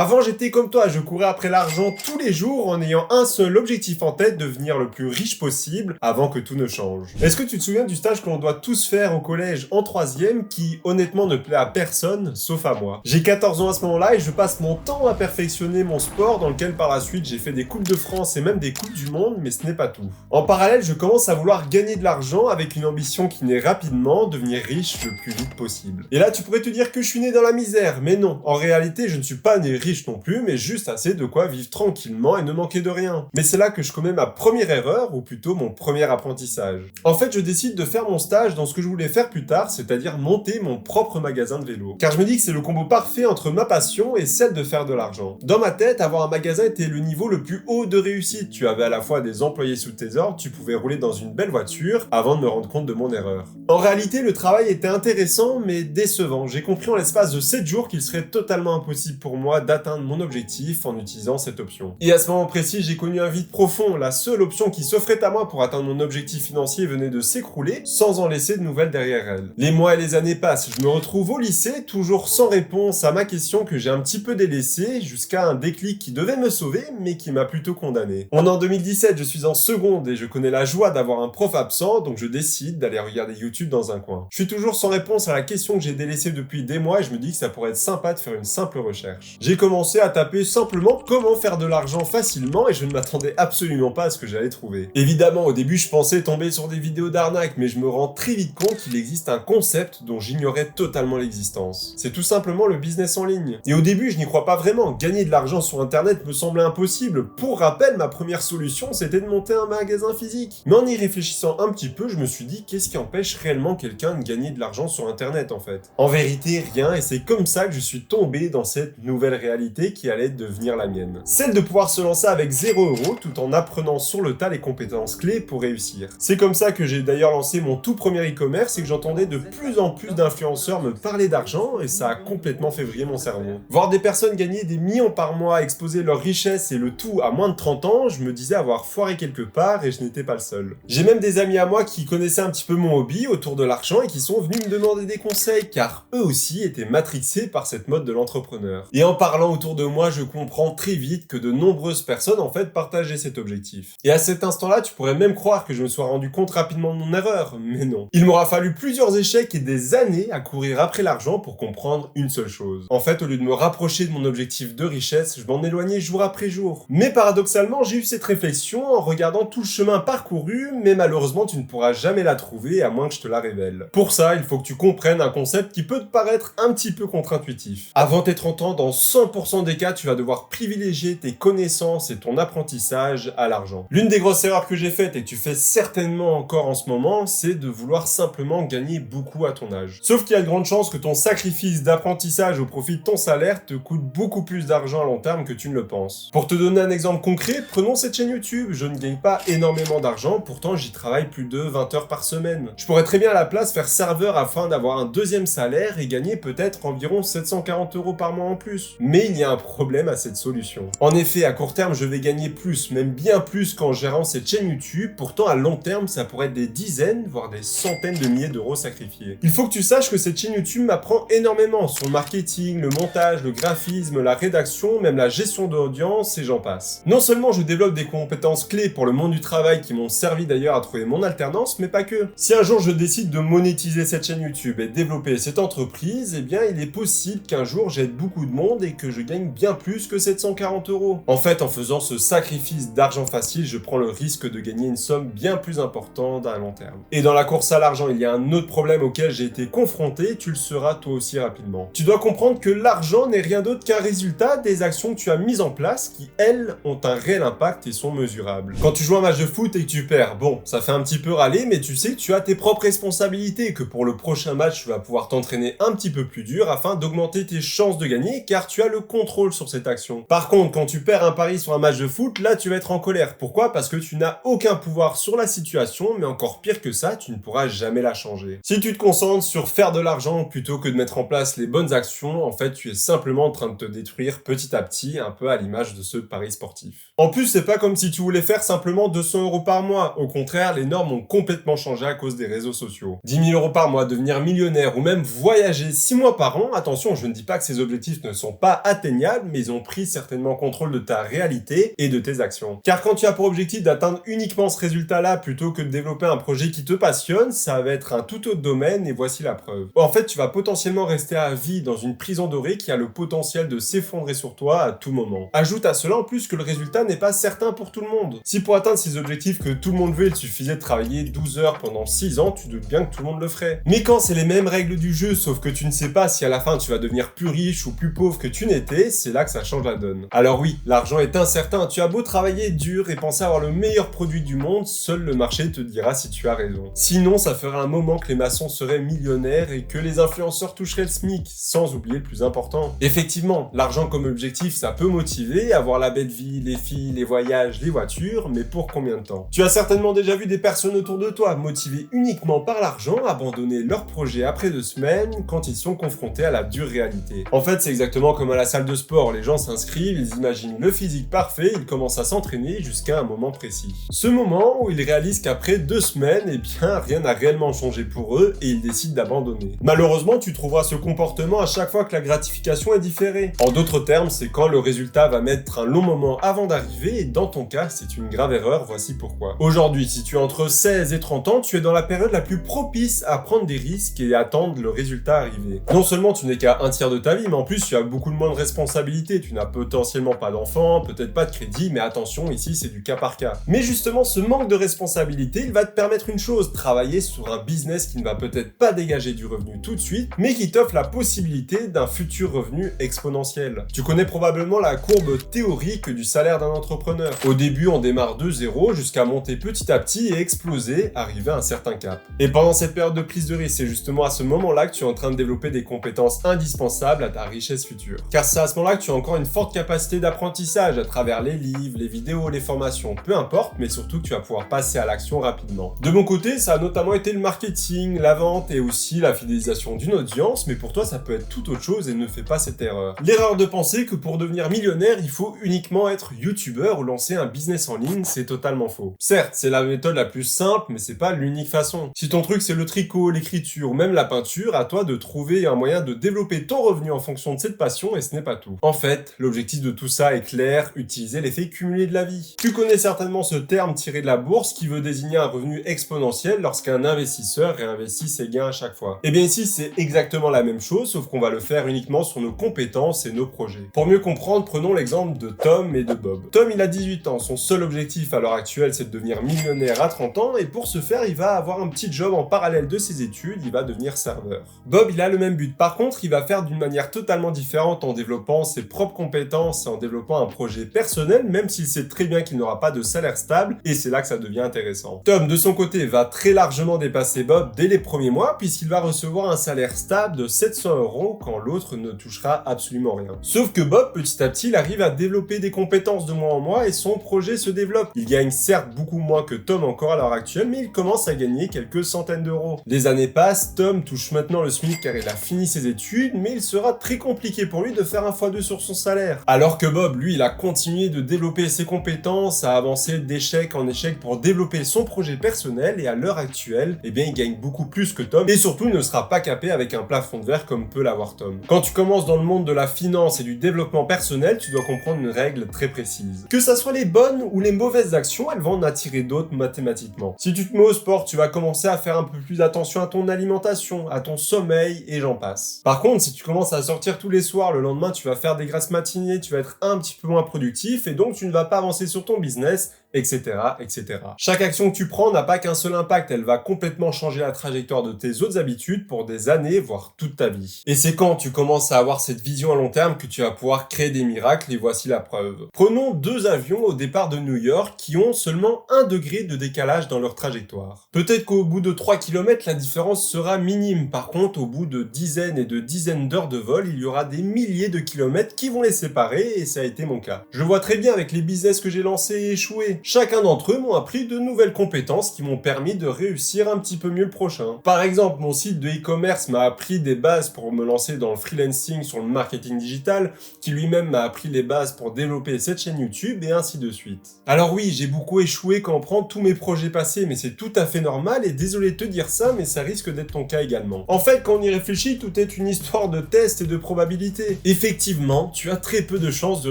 Avant, j'étais comme toi, je courais après l'argent tous les jours en ayant un seul objectif en tête, devenir le plus riche possible avant que tout ne change. Est-ce que tu te souviens du stage que l'on doit tous faire au collège en 3e qui, honnêtement, ne plaît à personne, sauf à moi? J'ai 14 ans à ce moment-là et je passe mon temps à perfectionner mon sport dans lequel par la suite j'ai fait des Coupes de France et même des Coupes du Monde, mais ce n'est pas tout. En parallèle, je commence à vouloir gagner de l'argent avec une ambition qui naît rapidement, devenir riche le plus vite possible. Et là, tu pourrais te dire que je suis né dans la misère, mais non. En réalité, je ne suis pas né riche non plus, mais juste assez de quoi vivre tranquillement et ne manquer de rien. Mais c'est là que je commets ma première erreur, ou plutôt mon premier apprentissage. En fait, je décide de faire mon stage dans ce que je voulais faire plus tard, c'est-à-dire monter mon propre magasin de vélo. Car je me dis que c'est le combo parfait entre ma passion et celle de faire de l'argent. Dans ma tête, avoir un magasin était le niveau le plus haut de réussite. Tu avais à la fois des employés sous tes ordres, tu pouvais rouler dans une belle voiture, avant de me rendre compte de mon erreur. En réalité, le travail était intéressant, mais décevant. J'ai compris en l'espace de 7 jours qu'il serait totalement impossible pour moi d'atteindre mon objectif en utilisant cette option. Et à ce moment précis, j'ai connu un vide profond. La seule option qui s'offrait à moi pour atteindre mon objectif financier venait de s'écrouler, sans en laisser de nouvelles derrière elle. Les mois et les années passent, je me retrouve au lycée, toujours sans réponse à ma question que j'ai un petit peu délaissée, jusqu'à un déclic qui devait me sauver, mais qui m'a plutôt condamné. On est en 2017, je suis en seconde et je connais la joie d'avoir un prof absent, donc je décide d'aller regarder YouTube dans un coin. Je suis toujours sans réponse à la question que j'ai délaissée depuis des mois et je me dis que ça pourrait être sympa de faire une simple recherche. J'ai commencé à taper simplement comment faire de l'argent facilement et je ne m'attendais absolument pas à ce que j'allais trouver. Évidemment, au début, je pensais tomber sur des vidéos d'arnaque, mais je me rends très vite compte qu'il existe un concept dont j'ignorais totalement l'existence. C'est tout simplement le business en ligne. Et au début, je n'y crois pas vraiment. Gagner de l'argent sur Internet me semblait impossible. Pour rappel, ma première solution, c'était de monter un magasin physique. Mais en y réfléchissant un petit peu, je me suis dit, qu'est-ce qui empêche réellement quelqu'un de gagner de l'argent sur Internet, en fait? En vérité, rien, et c'est comme ça que je suis tombé dans cette nouvelle réalité qui allait devenir la mienne. Celle de pouvoir se lancer avec 0 € tout en apprenant sur le tas les compétences clés pour réussir. C'est comme ça que j'ai d'ailleurs lancé mon tout premier e-commerce et que j'entendais de plus en plus d'influenceurs me parler d'argent et ça a complètement fait vriller mon cerveau. Voir des personnes gagner des millions par mois, exposer leur richesse et le tout à moins de 30 ans, je me disais avoir foiré quelque part et je n'étais pas le seul. J'ai même des amis à moi qui connaissaient un petit peu mon hobby autour de l'argent et qui sont venus me demander des conseils car eux aussi étaient matrixés par cette mode de l'entrepreneur. Et en parlant autour de moi, je comprends très vite que de nombreuses personnes en fait partageaient cet objectif. Et à cet instant-là, tu pourrais même croire que je me sois rendu compte rapidement de mon erreur, mais non. Il m'aura fallu plusieurs échecs et des années à courir après l'argent pour comprendre une seule chose. En fait, au lieu de me rapprocher de mon objectif de richesse, je m'en éloignais jour après jour. Mais paradoxalement, j'ai eu cette réflexion en regardant tout le chemin parcouru, mais malheureusement, tu ne pourras jamais la trouver à moins que je te la révèle. Pour ça, il faut que tu comprennes un concept qui peut te paraître un petit peu contre-intuitif. Avant tes 30 ans, dans 100% des cas, tu vas devoir privilégier tes connaissances et ton apprentissage à l'argent. L'une des grosses erreurs que j'ai faites et que tu fais certainement encore en ce moment, c'est de vouloir simplement gagner beaucoup à ton âge. Sauf qu'il y a de grandes chances que ton sacrifice d'apprentissage au profit de ton salaire te coûte beaucoup plus d'argent à long terme que tu ne le penses. Pour te donner un exemple concret, prenons cette chaîne YouTube. Je ne gagne pas énormément d'argent, pourtant j'y travaille plus de 20 heures par semaine. Je pourrais très bien à la place faire serveur afin d'avoir un deuxième salaire et gagner peut-être environ 740 € par mois en plus. Mais il y a un problème à cette solution. En effet, à court terme, je vais gagner plus, même bien plus qu'en gérant cette chaîne YouTube, pourtant à long terme, ça pourrait être des dizaines, voire des centaines de milliers d'euros sacrifiés. Il faut que tu saches que cette chaîne YouTube m'apprend énormément sur le marketing, le montage, le graphisme, la rédaction, même la gestion d'audience et j'en passe. Non seulement je développe des compétences clés pour le monde du travail qui m'ont servi d'ailleurs à trouver mon alternance, mais pas que. Si un jour je décide de monétiser cette chaîne YouTube et développer cette entreprise, eh bien il est possible qu'un jour j'aide beaucoup de monde et que je gagne bien plus que 740 €. En fait, en faisant ce sacrifice d'argent facile, je prends le risque de gagner une somme bien plus importante à long terme. Et dans la course à l'argent, il y a un autre problème auquel j'ai été confronté, tu le seras toi aussi rapidement. Tu dois comprendre que l'argent n'est rien d'autre qu'un résultat des actions que tu as mises en place qui, elles, ont un réel impact et sont mesurables. Quand tu joues un match de foot et que tu perds, bon, ça fait un petit peu râler, mais tu sais que tu as tes propres responsabilités et que pour le prochain match, tu vas pouvoir t'entraîner un petit peu plus dur afin d'augmenter tes chances de gagner car tu as le contrôle sur cette action. Par contre, quand tu perds un pari sur un match de foot, là, tu vas être en colère. Pourquoi? Parce que tu n'as aucun pouvoir sur la situation, mais encore pire que ça, tu ne pourras jamais la changer. Si tu te concentres sur faire de l'argent plutôt que de mettre en place les bonnes actions, en fait, tu es simplement en train de te détruire petit à petit, un peu à l'image de ce pari sportif. En plus, c'est pas comme si tu voulais faire simplement 200 € par mois. Au contraire, les normes ont complètement changé à cause des réseaux sociaux. 10 000 € par mois, devenir millionnaire ou même voyager 6 mois par an, attention, je ne dis pas que ces objectifs ne sont pas atteignables, mais ils ont pris certainement contrôle de ta réalité et de tes actions. Car quand tu as pour objectif d'atteindre uniquement ce résultat-là plutôt que de développer un projet qui te passionne, ça va être un tout autre domaine et voici la preuve. En fait, tu vas potentiellement rester à vie dans une prison dorée qui a le potentiel de s'effondrer sur toi à tout moment. Ajoute à cela en plus que le résultat n'est pas certain pour tout le monde. Si pour atteindre ces objectifs que tout le monde veut, il suffisait de travailler 12 heures pendant 6 ans, tu doutes bien que tout le monde le ferait. Mais quand c'est les mêmes règles du jeu, sauf que tu ne sais pas si à la fin tu vas devenir plus riche ou plus pauvre que tu n'étais, c'est là que ça change la donne. Alors oui, l'argent est incertain, tu as beau travailler dur et penser avoir le meilleur produit du monde, seul le marché te dira si tu as raison. Sinon, ça ferait un moment que les maçons seraient millionnaires et que les influenceurs toucheraient le SMIC, sans oublier le plus important. Effectivement, l'argent comme objectif, ça peut motiver, avoir la belle vie, les filles, les voyages, les voitures, mais pour combien de temps? Tu as certainement déjà vu des personnes autour de toi motivées uniquement par l'argent abandonner leur projet après 2 semaines quand ils sont confrontés à la dure réalité. En fait, c'est exactement comme à la salle de sport, les gens s'inscrivent, ils imaginent le physique parfait, ils commencent à s'entraîner jusqu'à un moment précis. Ce moment où ils réalisent qu'après 2 semaines, eh bien, rien n'a réellement changé pour eux et ils décident d'abandonner. Malheureusement, tu trouveras ce comportement à chaque fois que la gratification est différée. En d'autres termes, c'est quand le résultat va mettre un long moment avant d'arriver et dans ton cas, c'est une grave erreur, voici pourquoi. Aujourd'hui, si tu es entre 16 et 30 ans, tu es dans la période la plus propice à prendre des risques et attendre le résultat arriver. Non seulement tu n'es qu'à un tiers de ta vie, mais en plus tu as beaucoup moins de responsabilités. Tu n'as potentiellement pas d'enfants, peut-être pas de crédit, mais attention, ici c'est du cas par cas. Mais justement, ce manque de responsabilité, il va te permettre une chose, travailler sur un business qui ne va peut-être pas dégager du revenu tout de suite, mais qui t'offre la possibilité d'un futur revenu exponentiel. Tu connais probablement la courbe théorique du salaire d'un entrepreneur. Au début, on démarre de zéro jusqu'à monter petit à petit et exploser, arriver à un certain cap. Et pendant cette période de prise de risque, c'est justement à ce moment-là que tu es en train de développer des compétences indispensables à ta richesse future. Car c'est à ce moment-là que tu as encore une forte capacité d'apprentissage à travers les livres, les vidéos, les formations, peu importe, mais surtout que tu vas pouvoir passer à l'action rapidement. De mon côté, ça a notamment été le marketing, la vente et aussi la fidélisation d'une audience, mais pour toi, ça peut être tout autre chose et ne fais pas cette erreur. L'erreur de penser que pour devenir millionnaire, il faut uniquement être youtubeur ou lancer un business en ligne, c'est totalement faux. Certes, c'est la méthode la plus simple, mais c'est pas l'unique façon. Si ton truc c'est le tricot, l'écriture ou même la peinture, à toi de trouver un moyen de développer ton revenu en fonction de cette passion et ce n'est pas tout. En fait, l'objectif de tout ça est clair, utiliser l'effet cumulé de la vie. Tu connais certainement ce terme tiré de la bourse qui veut désigner un revenu exponentiel lorsqu'un investisseur réinvestit ses gains à chaque fois. Et bien ici, c'est exactement la même chose, sauf qu'on va le faire uniquement sur nos compétences et nos projets. Pour mieux comprendre, prenons l'exemple de Tom et de Bob. Tom, il a 18 ans, son seul objectif à l'heure actuelle, c'est de devenir millionnaire à 30 ans, et pour ce faire, il va avoir un petit job en parallèle de ses études, il va devenir serveur. Bob, il a le même but. Par contre, il va faire d'une manière totalement différente en développant ses propres compétences et en développant un projet personnel, même s'il sait très bien qu'il n'aura pas de salaire stable, et c'est là que ça devient intéressant. Tom, de son côté, va très largement dépasser Bob dès les premiers mois, puisqu'il va recevoir un salaire stable de 700 € quand l'autre ne touchera absolument rien. Sauf que Bob, petit à petit, il arrive à développer des compétences de mois en mois et son projet se développe. Il gagne certes beaucoup moins que Tom encore à l'heure actuelle, mais il commence à gagner quelques centaines d'euros. Les années passent, Tom touche maintenant le SMIC car il a fini ses études, mais il sera très compliqué pour lui de faire un x2 sur son salaire. Alors que Bob, lui, il a continué de développer ses compétences, à avancer d'échec en échec pour développer son projet personnel et à l'heure actuelle, eh bien, il gagne beaucoup plus que Tom et surtout il ne sera pas capé avec un plafond de verre comme peut l'avoir Tom. Quand tu commences dans le monde de la finance et du développement personnel, tu dois comprendre une règle très précise. Que ça soit les bonnes ou les mauvaises actions, elles vont en attirer d'autres mathématiquement. Si tu te mets au sport, tu vas commencer à faire un peu plus attention à ton alimentation, à ton sommeil et j'en passe. Par contre, si tu commences à sortir tous les soirs, le lendemain tu vas faire des grasses matinées, tu vas être un petit peu moins productif et donc tu ne vas pas avancer sur ton business, etc., etc. Chaque action que tu prends n'a pas qu'un seul impact, elle va complètement changer la trajectoire de tes autres habitudes pour des années, voire toute ta vie. Et c'est quand tu commences à avoir cette vision à long terme que tu vas pouvoir créer des miracles et voici la preuve. Prenons 2 avions au départ de New York qui ont seulement 1 degré de décalage dans leur trajectoire. Peut-être qu'au bout de 3 km, la différence sera minime. Par contre, au bout de dizaines et de dizaines d'heures de vol, il y aura des milliers de kilomètres qui vont les séparer et ça a été mon cas. Je vois très bien avec les business que j'ai lancés et échoués. chacun d'entre eux m'ont appris de nouvelles compétences qui m'ont permis de réussir un petit peu mieux le prochain. Par exemple, mon site de e-commerce m'a appris des bases pour me lancer dans le freelancing sur le marketing digital, qui lui-même m'a appris les bases pour développer cette chaîne YouTube et ainsi de suite. Alors oui, j'ai beaucoup échoué quand on prend tous mes projets passés, mais c'est tout à fait normal et désolé de te dire ça, mais ça risque d'être ton cas également. En fait, quand on y réfléchit, tout est une histoire de tests et de probabilités. Effectivement, tu as très peu de chances de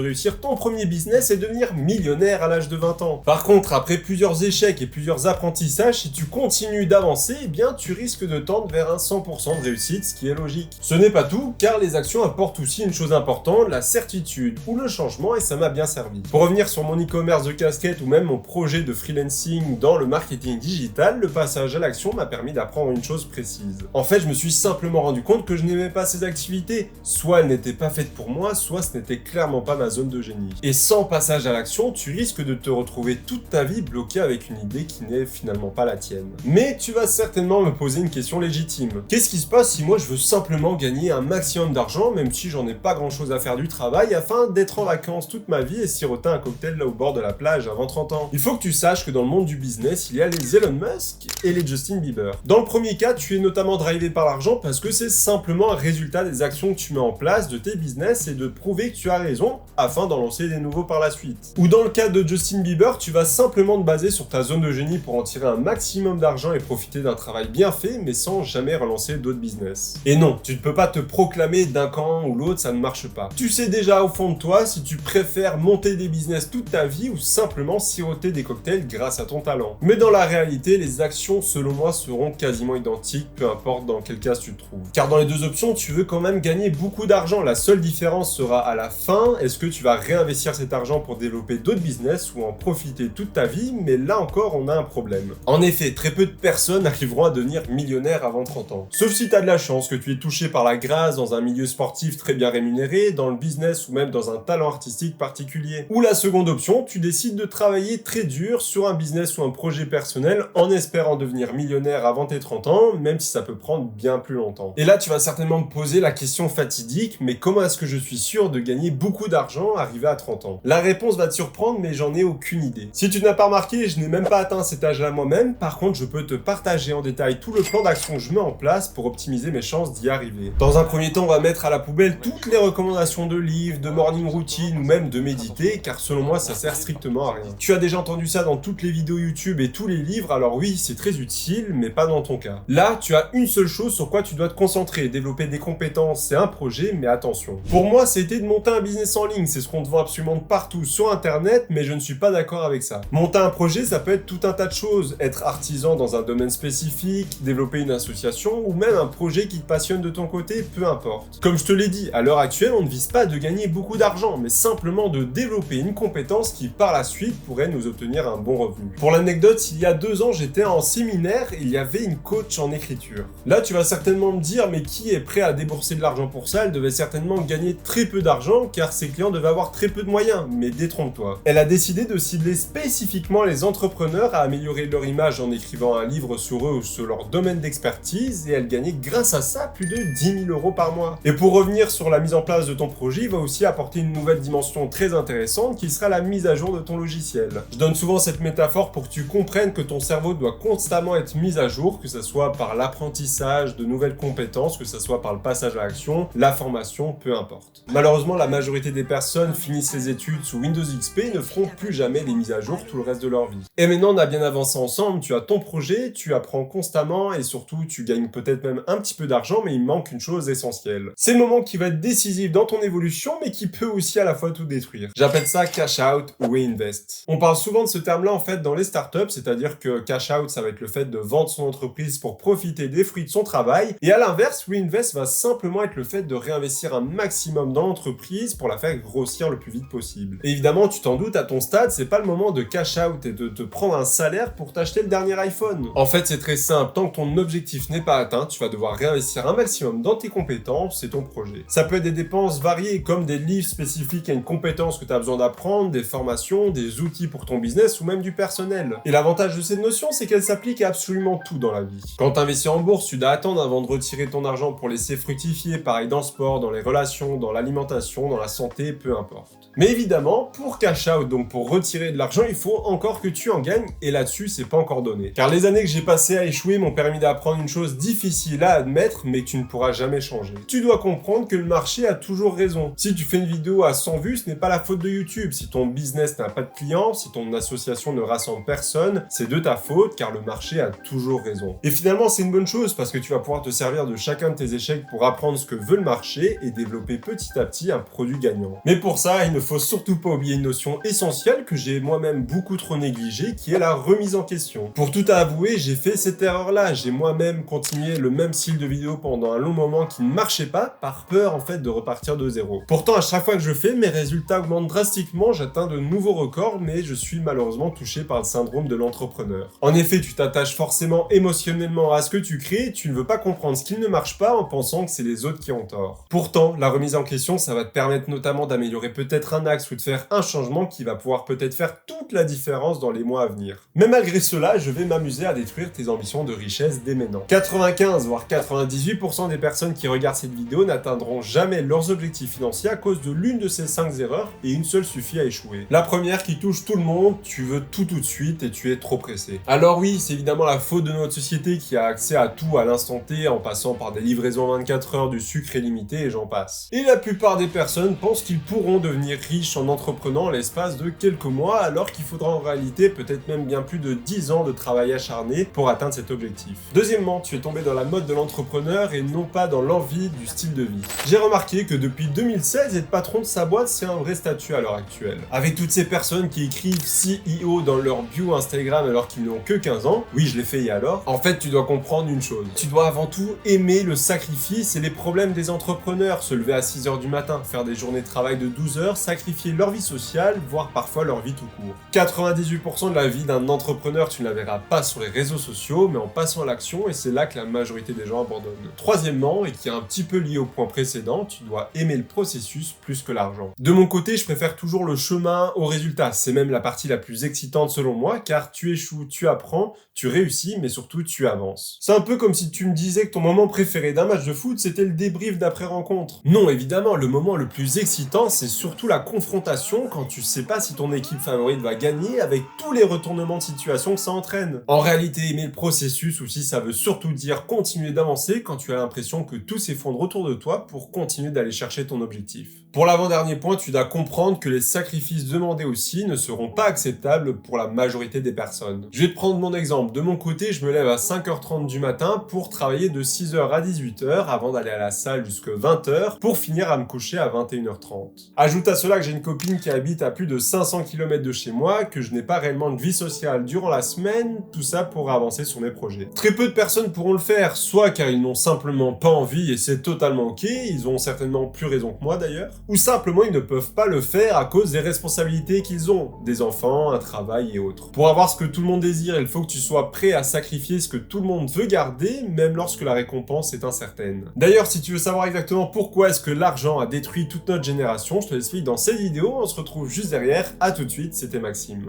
réussir ton premier business et devenir millionnaire à l'âge de 20 ans. Par contre, après plusieurs échecs et plusieurs apprentissages, si tu continues d'avancer, eh bien tu risques de tendre vers un 100% de réussite, ce qui est logique. Ce n'est pas tout, car les actions apportent aussi une chose importante, la certitude ou le changement, et ça m'a bien servi. Pour revenir sur mon e-commerce de casquettes ou même mon projet de freelancing dans le marketing digital, le passage à l'action m'a permis d'apprendre une chose précise. En fait, je me suis simplement rendu compte que je n'aimais pas ces activités. Soit elles n'étaient pas faites pour moi, soit ce n'était clairement pas ma zone de génie. Et sans passage à l'action, tu risques de te retrouver toute ta vie bloqué avec une idée qui n'est finalement pas la tienne. Mais tu vas certainement me poser une question légitime. Qu'est-ce qui se passe si moi je veux simplement gagner un maximum d'argent, même si j'en ai pas grand chose à faire du travail, afin d'être en vacances toute ma vie et siroter un cocktail là au bord de la plage avant 30 ans? Il faut que tu saches que dans le monde du business, il y a les Elon Musk et les Justin Bieber. Dans le premier cas, tu es notamment drivé par l'argent parce que c'est simplement un résultat des actions que tu mets en place, de tes business, et de prouver que tu as raison afin d'en lancer des nouveaux par la suite. Ou dans le cas de Justin Bieber, tu vas simplement te baser sur ta zone de génie pour en tirer un maximum d'argent et profiter d'un travail bien fait, mais sans jamais relancer d'autres business. Et non, tu ne peux pas te proclamer d'un camp ou l'autre, ça ne marche pas. Tu sais déjà au fond de toi si tu préfères monter des business toute ta vie ou simplement siroter des cocktails grâce à ton talent. Mais dans la réalité, les actions selon moi seront quasiment identiques, peu importe dans quel cas tu te trouves. Car dans les deux options, tu veux quand même gagner beaucoup d'argent. La seule différence sera à la fin, est-ce que tu vas réinvestir cet argent pour développer d'autres business ou en profiter toute ta vie, mais là encore on a un problème. En effet, très peu de personnes arriveront à devenir millionnaires avant 30 ans. Sauf si tu as de la chance, que tu es touché par la grâce dans un milieu sportif très bien rémunéré, dans le business ou même dans un talent artistique particulier. Ou la seconde option, tu décides de travailler très dur sur un business ou un projet personnel en espérant devenir millionnaire avant tes 30 ans, même si ça peut prendre bien plus longtemps. Et là, tu vas certainement me poser la question fatidique, mais comment est-ce que je suis sûr de gagner beaucoup d'argent arrivé à 30 ans? La réponse va te surprendre, mais j'en ai aucune idée. Si tu n'as pas remarqué, je n'ai même pas atteint cet âge-là moi-même, par contre, je peux te partager en détail tout le plan d'action que je mets en place pour optimiser mes chances d'y arriver. Dans un premier temps, on va mettre à la poubelle toutes les recommandations de livres, de morning routine ou même de méditer, car selon moi, ça sert strictement à rien. Tu as déjà entendu ça dans toutes les vidéos YouTube et tous les livres, alors oui, c'est très utile, mais pas dans ton cas. Là, tu as une seule chose sur quoi tu dois te concentrer, développer des compétences, c'est un projet, mais attention. Pour moi, c'était de monter un business en ligne, c'est ce qu'on te vend absolument de partout sur internet, mais je ne suis pas d'accord avec ça. Monter un projet, ça peut être tout un tas de choses, être artisan dans un domaine spécifique, développer une association, ou même un projet qui te passionne de ton côté, peu importe. Comme je te l'ai dit, à l'heure actuelle, on ne vise pas de gagner beaucoup d'argent, mais simplement de développer une compétence qui, par la suite, pourrait nous obtenir un bon revenu. Pour l'anecdote, il y a 2 ans, j'étais en séminaire et il y avait une coach en écriture. Là, tu vas certainement me dire, mais qui est prêt à débourser de l'argent pour ça? Elle devait certainement gagner très peu d'argent, car ses clients devaient avoir très peu de moyens, mais détrompe-toi. Elle a décidé de cibler spécifiquement les entrepreneurs à améliorer leur image en écrivant un livre sur eux ou sur leur domaine d'expertise, et elle gagnait grâce à ça plus de 10 000 € par mois. Et pour revenir sur la mise en place de ton projet, il va aussi apporter une nouvelle dimension très intéressante qui sera la mise à jour de ton logiciel. Je donne souvent cette métaphore pour que tu comprennes que ton cerveau doit constamment être mis à jour, que ce soit par l'apprentissage de nouvelles compétences, que ce soit par le passage à l'action, la formation, peu importe. Malheureusement, la majorité des personnes finissent les études sous Windows XP et ne feront plus jamais les mises à jour tout le reste de leur vie. Et maintenant, on a bien avancé ensemble, tu as ton projet, tu apprends constamment et surtout, tu gagnes peut-être même un petit peu d'argent, mais il manque une chose essentielle. C'est le moment qui va être décisif dans ton évolution, mais qui peut aussi à la fois tout détruire. J'appelle ça cash out ou reinvest. On parle souvent de ce terme-là en fait dans les startups, c'est-à-dire que cash out, ça va être le fait de vendre son entreprise pour profiter des fruits de son travail, et à l'inverse, reinvest va simplement être le fait de réinvestir un maximum dans l'entreprise pour la faire grossir le plus vite possible. Et évidemment, tu t'en doutes, à ton stade, c'est pas le moment de cash out et de te prendre un salaire pour t'acheter le dernier iPhone. En fait, c'est très simple, tant que ton objectif n'est pas atteint, tu vas devoir réinvestir un maximum dans tes compétences et ton projet. Ça peut être des dépenses variées, comme des livres spécifiques à une compétence que tu as besoin d'apprendre, des formations, des outils pour ton business ou même du personnel. Et l'avantage de cette notion, c'est qu'elle s'applique à absolument tout dans la vie. Quand tu investis en bourse, tu dois attendre avant de retirer ton argent pour laisser fructifier, pareil dans le sport, dans les relations, dans l'alimentation, dans la santé, peu importe. Mais évidemment, pour cash out, donc pour retirer de l'argent, il faut encore que tu en gagnes, et là-dessus, c'est pas encore donné. Car les années que j'ai passées à échouer m'ont permis d'apprendre une chose difficile à admettre, mais que tu ne pourras jamais changer. Tu dois comprendre que le marché a toujours raison. Si tu fais une vidéo à 100 vues, ce n'est pas la faute de YouTube. Si ton business n'a pas de clients, si ton association ne rassemble personne, c'est de ta faute, car le marché a toujours raison. Et finalement, c'est une bonne chose, parce que tu vas pouvoir te servir de chacun de tes échecs pour apprendre ce que veut le marché et développer petit à petit un produit gagnant. Mais pour ça, il ne faut surtout pas oublier une notion essentielle que j'ai moi-même beaucoup trop négligée, qui est la remise en question. Pour tout avouer, j'ai fait cette erreur-là. J'ai moi-même continué le même style de vidéo pendant un long moment qui ne marchait pas, par peur en fait de repartir de zéro. Pourtant, à chaque fois que je fais, mes résultats augmentent drastiquement, j'atteins de nouveaux records, mais je suis malheureusement touché par le syndrome de l'entrepreneur. En effet, tu t'attaches forcément émotionnellement à ce que tu crées, tu ne veux pas comprendre ce qui ne marche pas en pensant que c'est les autres qui ont tort. Pourtant, la remise en question, ça va te permettre notamment d'améliorer peut-être un axe ou de faire un changement qui va pouvoir peut-être faire toute la différence dans les mois à venir. Mais malgré cela, je vais m'amuser à détruire tes ambitions de richesse dès maintenant. 95 voire 98% des personnes qui regardent cette vidéo n'atteindront jamais leurs objectifs financiers à cause de l'une de ces 5 erreurs, et une seule suffit à échouer. La première qui touche tout le monde, tu veux tout de suite et tu es trop pressé. Alors oui, c'est évidemment la faute de notre société qui a accès à tout à l'instant T en passant par des livraisons 24 heures, du sucre illimité et j'en passe. Et la plupart des personnes pensent qu'ils pourront devenir riches en entreprenant en l'espace de quelques mois, alors qu'il faudra en réalité peut-être même bien plus de 10 ans de travail acharné pour atteindre cet objectif. Deuxièmement, tu es tombé dans la mode de l'entrepreneur et non pas dans l'envie du style de vie. J'ai remarqué que depuis 2016, être patron de sa boîte, c'est un vrai statut à l'heure actuelle. Avec toutes ces personnes qui écrivent CEO dans leur bio Instagram alors qu'ils n'ont que 15 ans, oui, je l'ai fait et alors, en fait, tu dois comprendre une chose. Tu dois avant tout aimer le sacrifice et les problèmes des entrepreneurs, se lever à 6 heures du matin, faire des journées de travail de 12 heures, sacrifier leur vie sociale, voire parfois leur vie tout court. 98% de la vie d'un entrepreneur, tu ne la verras pas sur les réseaux sociaux, mais en passant à l'action, et c'est là que la majorité des gens abandonnent. Troisièmement, et qui est un petit peu lié au point précédent, tu dois aimer le processus plus que l'argent. De mon côté, je préfère toujours le chemin au résultat. C'est même la partie la plus excitante selon moi, car tu échoues, tu apprends, tu réussis, mais surtout tu avances. C'est un peu comme si tu me disais que ton moment préféré d'un match de foot, c'était le débrief d'après-rencontre. Non, évidemment, le moment le plus excitant, c'est surtout la confrontation quand tu sais pas si ton équipe favorite va gagner avec tous les retournements de situation que ça entraîne. En réalité, aimer le processus aussi, ça veut surtout dire continuer d'avancer quand tu as l'impression que tout s'effondre autour de toi pour continuer d'aller chercher ton objectif. Pour l'avant-dernier point, tu dois comprendre que les sacrifices demandés aussi ne seront pas acceptables pour la majorité des personnes. Je vais te prendre mon exemple. De mon côté, je me lève à 5h30 du matin pour travailler de 6h à 18h avant d'aller à la salle jusqu'à 20h pour finir à me coucher à 21h30. Ajoute à cela que j'ai une copine qui habite à plus de 500 km de chez moi, que je n'ai pas réellement de vie sociale durant la semaine, tout ça pour avancer sur mes projets. Très peu de personnes pourront le faire, soit car ils n'ont simplement pas envie et c'est totalement ok, ils ont certainement plus raison que moi d'ailleurs, ou simplement ils ne peuvent pas le faire à cause des responsabilités qu'ils ont, des enfants, un travail et autres. Pour avoir ce que tout le monde désire, il faut que tu sois prêt à sacrifier ce que tout le monde veut garder, même lorsque la récompense est incertaine. D'ailleurs, si tu veux savoir exactement pourquoi est-ce que l'argent a détruit toute notre génération, je te l'explique dans cette vidéo, on se retrouve juste derrière, à tout de suite, c'était Maxime.